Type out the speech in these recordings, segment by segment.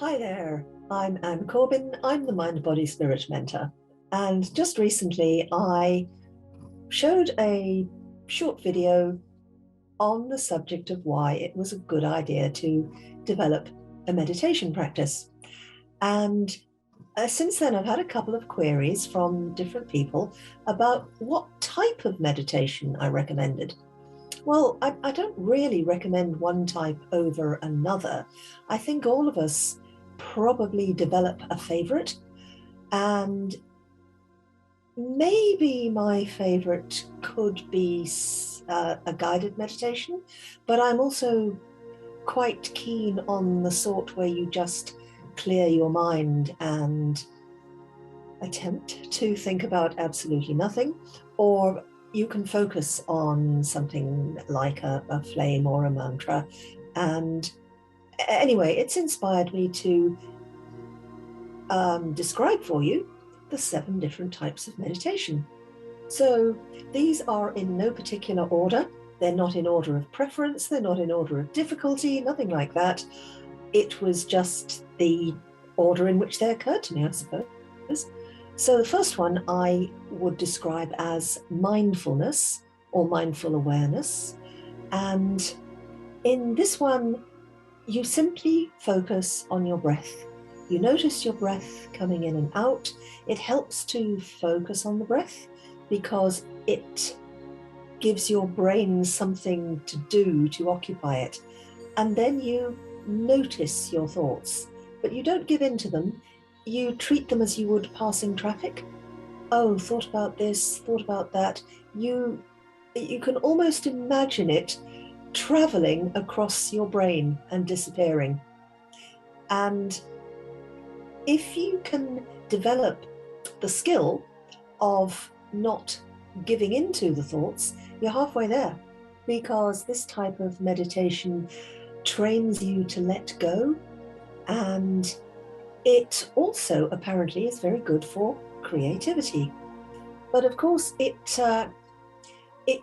Hi there, I'm Anne Corbin. I'm the Mind Body Spirit Mentor. And just recently I showed a short video on the subject of why it was a good idea to develop a meditation practice. And since then, I've had a couple of queries from different people about what type of meditation I recommended. Well, I don't really recommend one type over another. I think all of us probably develop a favorite, and maybe my favorite could be a guided meditation, but I'm also quite keen on the sort where you just clear your mind and attempt to think about absolutely nothing, or you can focus on something like a flame or a mantra. And anyway, it's inspired me to describe for you the 7 different types of meditation. So these are in no particular order. They're not in order of preference. They're not in order of difficulty, nothing like that. It was just the order in which they occurred to me, I suppose. So the first one I would describe as mindfulness or mindful awareness. And in this one, you simply focus on your breath. You notice your breath coming in and out. It helps to focus on the breath because it gives your brain something to do to occupy it. And then you notice your thoughts, but you don't give in to them. You treat them as you would passing traffic. Oh, thought about this, thought about that. You can almost imagine it traveling across your brain and disappearing. And if you can develop the skill of not giving into the thoughts, you're halfway there, because this type of meditation trains you to let go, and it also apparently is very good for creativity. But of course, it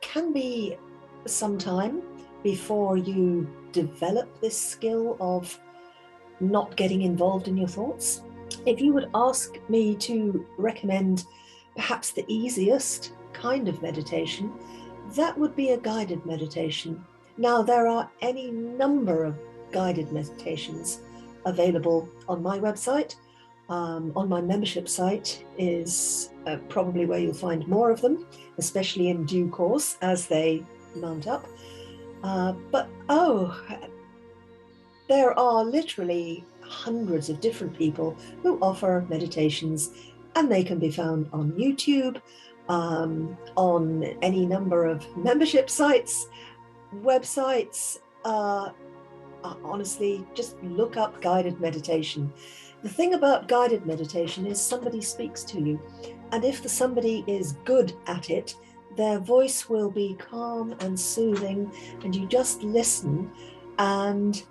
can be some time before you develop this skill of not getting involved in your thoughts. If you would ask me to recommend perhaps the easiest kind of meditation, that would be a guided meditation. Now, there are any number of guided meditations available on my website. On my membership site is probably where you'll find more of them, especially in due course as they mount up. There are literally hundreds of different people who offer meditations, and they can be found on YouTube, on any number of membership sites, websites. Honestly, just look up guided meditation. The thing about guided meditation is somebody speaks to you, and if the somebody is good at it, their voice will be calm and soothing, and you just listen. And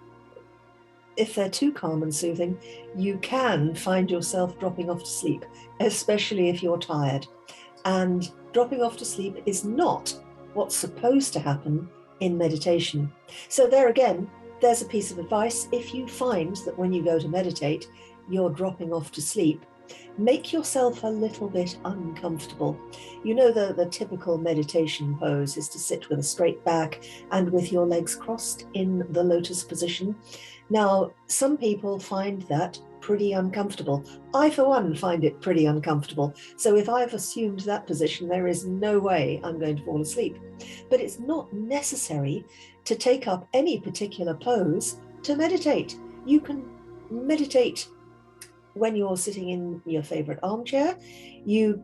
if they're too calm and soothing, you can find yourself dropping off to sleep, especially if you're tired. And dropping off to sleep is not what's supposed to happen in meditation. So there again, there's a piece of advice. If you find that when you go to meditate, you're dropping off to sleep, make yourself a little bit uncomfortable. You know, the typical meditation pose is to sit with a straight back and with your legs crossed in the lotus position. Now, some people find that pretty uncomfortable. I, for one, find it pretty uncomfortable. So if I've assumed that position, there is no way I'm going to fall asleep. But it's not necessary to take up any particular pose to meditate. You can meditate when you're sitting in your favorite armchair. You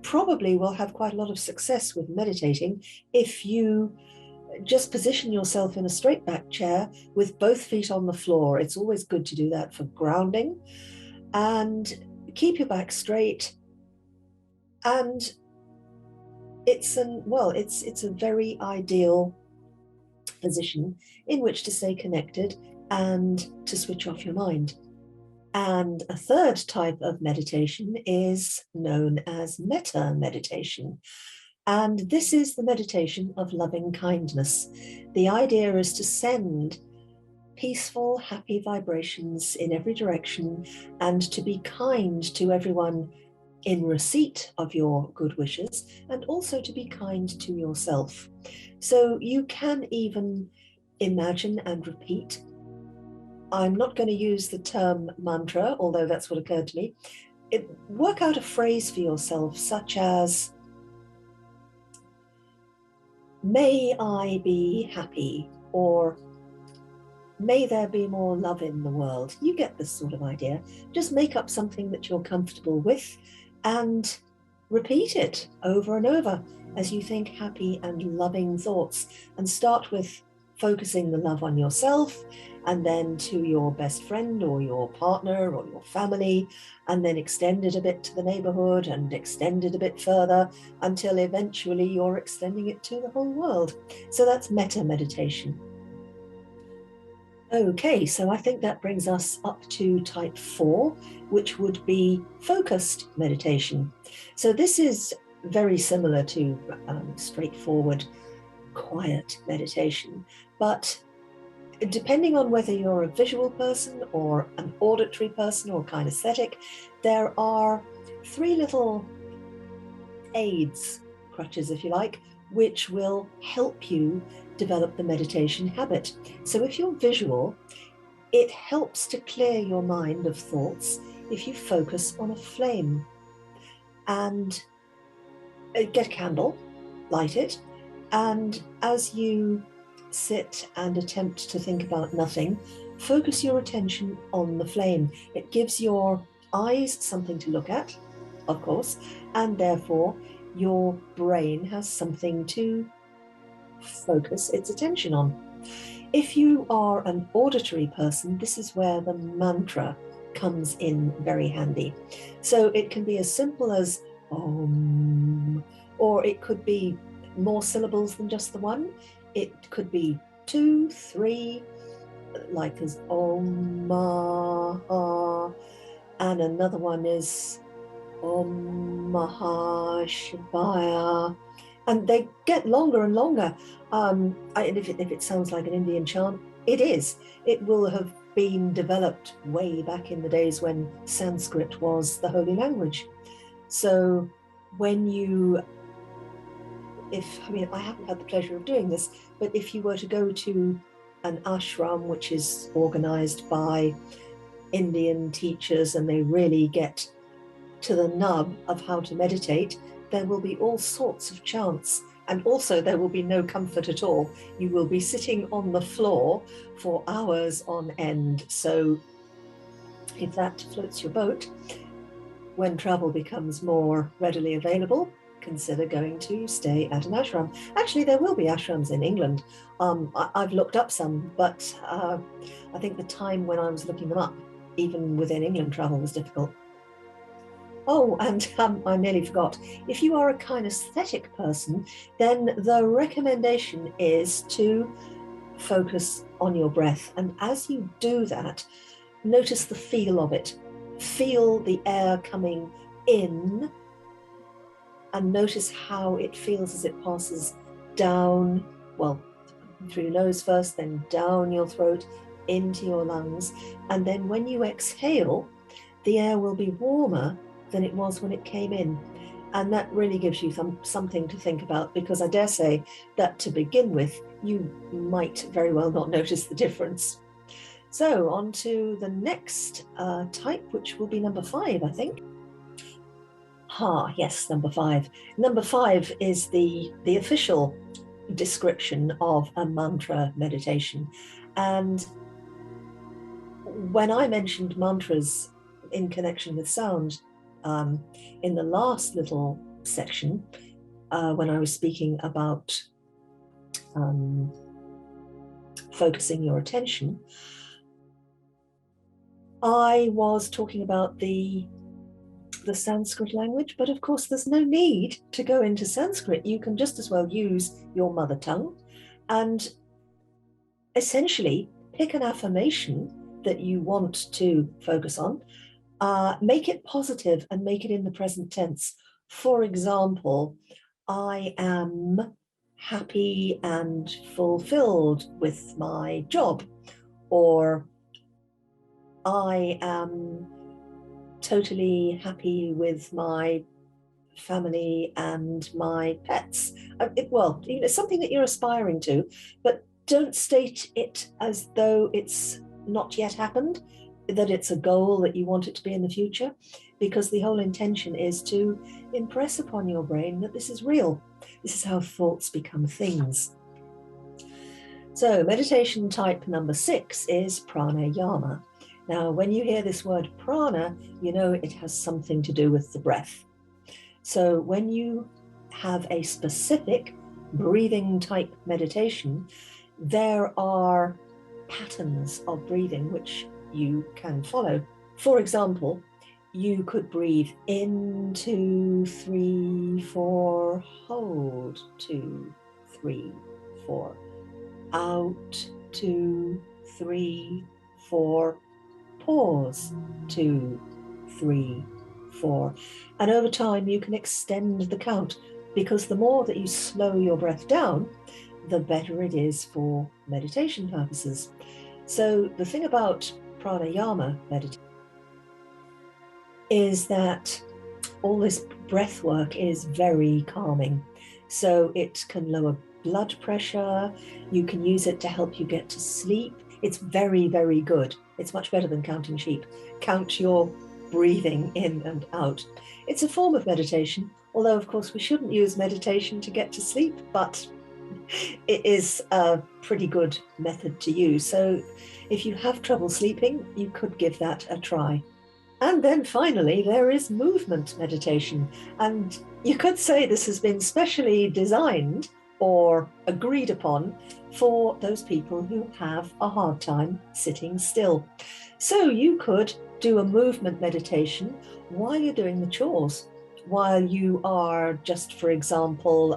probably will have quite a lot of success with meditating if you just position yourself in a straight back chair with both feet on the floor. It's always good to do that for grounding, and keep your back straight. And it's a very ideal position in which to stay connected and to switch off your mind. And a third type of meditation is known as metta meditation. And this is the meditation of loving kindness. The idea is to send peaceful, happy vibrations in every direction, and to be kind to everyone in receipt of your good wishes, and also to be kind to yourself. So you can even imagine and repeat. I'm not going to use the term mantra, although that's what occurred to me. Work out a phrase for yourself, such as, may I be happy, or may there be more love in the world. You get this sort of idea. Just make up something that you're comfortable with and repeat it over and over as you think happy and loving thoughts. And start with focusing the love on yourself, and then to your best friend or your partner or your family, and then extend it a bit to the neighborhood and extend it a bit further until eventually you're extending it to the whole world. So that's metta meditation. Okay, so I think that brings us up to type 4, which would be focused meditation. So this is very similar to straightforward, quiet meditation, but depending on whether you're a visual person or an auditory person or kinesthetic, there are 3 little aids, crutches if you like, which will help you develop the meditation habit. So if you're visual, it helps to clear your mind of thoughts if you focus on a flame. And get a candle, light it, and as you sit and attempt to think about nothing, focus your attention on the flame. It gives your eyes something to look at, of course, and therefore your brain has something to focus its attention on. If you are an auditory person, this is where the mantra comes in very handy. So it can be as simple as Om, or it could be more syllables than just the one. It could be 2, 3, like as Om, and another one is Om Maha Shivaya, and they get longer and longer. And if it sounds like an Indian chant, it is. It will have been developed way back in the days when Sanskrit was the holy language. So when you, I haven't had the pleasure of doing this, but if you were to go to an ashram, which is organized by Indian teachers, and they really get to the nub of how to meditate, there will be all sorts of chants, and also there will be no comfort at all. You will be sitting on the floor for hours on end. So if that floats your boat, when travel becomes more readily available, consider going to stay at an ashram. Actually, there will be ashrams in England. I've looked up some, but I think the time when I was looking them up, even within England, travel was difficult. Oh, and I nearly forgot. If you are a kinesthetic person, then the recommendation is to focus on your breath. And as you do that, notice the feel of it. Feel the air coming in, and notice how it feels as it passes down, well, through your nose first, then down your throat, into your lungs. And then when you exhale, the air will be warmer than it was when it came in. And that really gives you something to think about, because I dare say that to begin with, you might very well not notice the difference. So on to the next type, which will be number 5, I think. Yes, number 5. Number 5 is the official description of a mantra meditation. And when I mentioned mantras in connection with sound, in the last little section, when I was speaking about focusing your attention, I was talking about the Sanskrit language, but of course there's no need to go into Sanskrit. You can just as well use your mother tongue and essentially pick an affirmation that you want to focus on, make it positive and make it in the present tense. For example, I am happy and fulfilled with my job, or I am totally happy with my family and my pets. Well, it's something that you're aspiring to, but don't state it as though it's not yet happened, that it's a goal that you want it to be in the future, because the whole intention is to impress upon your brain that this is real. This is how thoughts become things. So meditation type number 6 is pranayama. Now, when you hear this word prana, you know it has something to do with the breath. So when you have a specific breathing type meditation, there are patterns of breathing which you can follow. For example, you could breathe in 2, 3, 4, hold 2, 3, 4, out 2, 3, 4, pause 2, 3, 4. And over time you can extend the count, because the more that you slow your breath down, the better it is for meditation purposes. So the thing about pranayama meditation is that all this breath work is very calming. So it can lower blood pressure. You can use it to help you get to sleep. It's very, very good. It's much better than counting sheep. Count your breathing in and out. It's a form of meditation, although of course we shouldn't use meditation to get to sleep, but it is a pretty good method to use. So if you have trouble sleeping, you could give that a try. And then finally, there is movement meditation. And you could say this has been specially designed or agreed upon for those people who have a hard time sitting still. So you could do a movement meditation while you're doing the chores, while you are just, for example,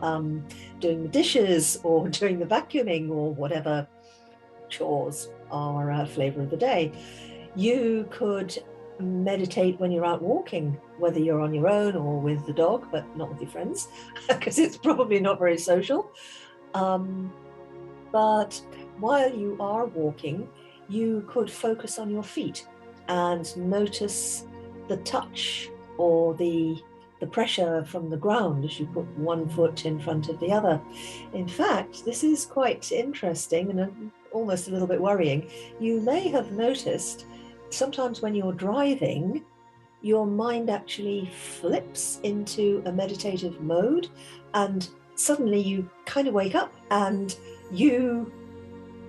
doing the dishes or doing the vacuuming or whatever chores are a flavor of the day. You could meditate when you're out walking, whether you're on your own or with the dog, but not with your friends, because it's probably not very social. But while you are walking, you could focus on your feet and notice the touch or the pressure from the ground as you put one foot in front of the other. In fact, this is quite interesting and almost a little bit worrying. You may have noticed sometimes when you're driving, your mind actually flips into a meditative mode, and suddenly you kind of wake up and you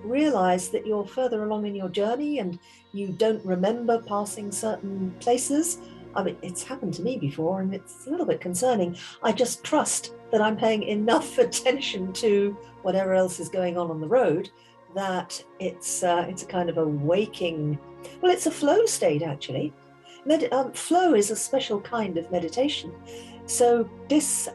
realize that you're further along in your journey and you don't remember passing certain places. I mean, it's happened to me before and it's a little bit concerning. I just trust that I'm paying enough attention to whatever else is going on the road that it's a kind of a waking, well, it's a flow state actually. Flow is a special kind of meditation. So this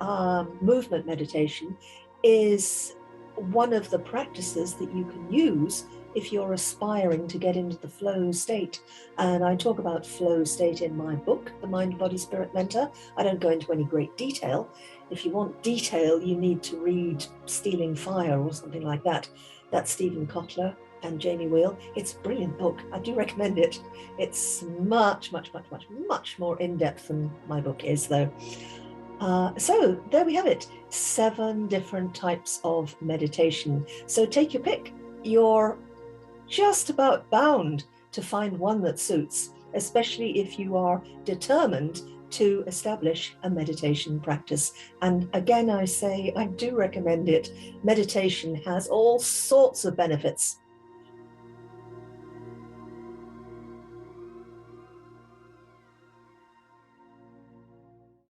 movement meditation is one of the practices that you can use if you're aspiring to get into the flow state. And I talk about flow state in my book, The Mind, Body, Spirit Mentor. I don't go into any great detail. If you want detail, you need to read Stealing Fire or something like that. That's Stephen Kotler and Jamie Wheel. It's a brilliant book. I do recommend it. It's much, much, much, much, much more in-depth than my book is, though. So there we have it, 7 different types of meditation. So take your pick. You're just about bound to find one that suits, especially if you are determined to establish a meditation practice. And again, I say, I do recommend it. Meditation has all sorts of benefits.